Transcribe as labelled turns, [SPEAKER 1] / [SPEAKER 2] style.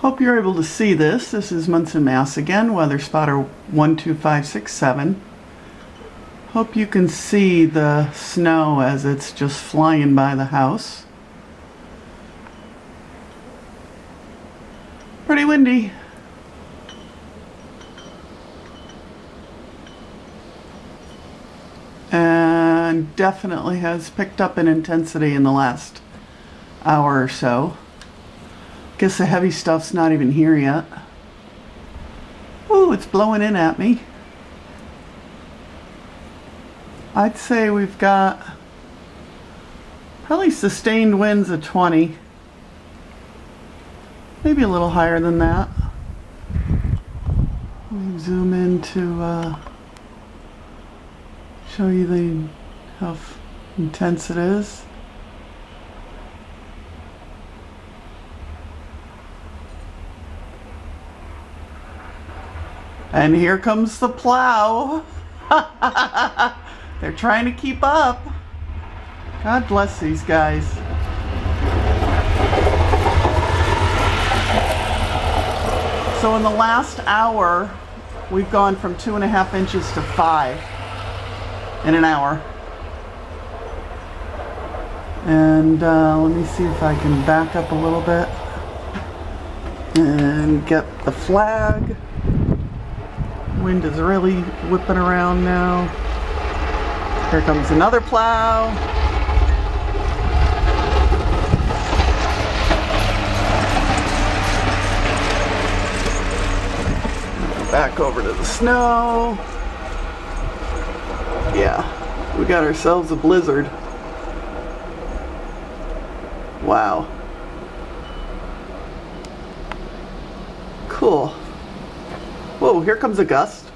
[SPEAKER 1] Hope you're able to see this. This is Monson MA again, weather spotter 12567. Hope you can see the snow as it's just flying by the house. Pretty windy. And definitely has picked up in intensity in the last hour or so. Guess the heavy stuff's not even here yet. Ooh, it's blowing in at me. I'd say we've got probably sustained winds of 20. Maybe a little higher than that. Let me zoom in to show you how intense it is. And here comes the plow. They're trying to keep up. God bless these guys. So in the last hour, we've gone from 2.5 inches to 5 in an hour. And let me see if I can back up a little bit and get the flag. Wind is really whipping around now. Here comes another plow. Back over to the snow. Yeah, we got ourselves a blizzard. Wow. Cool. Whoa, here comes a gust.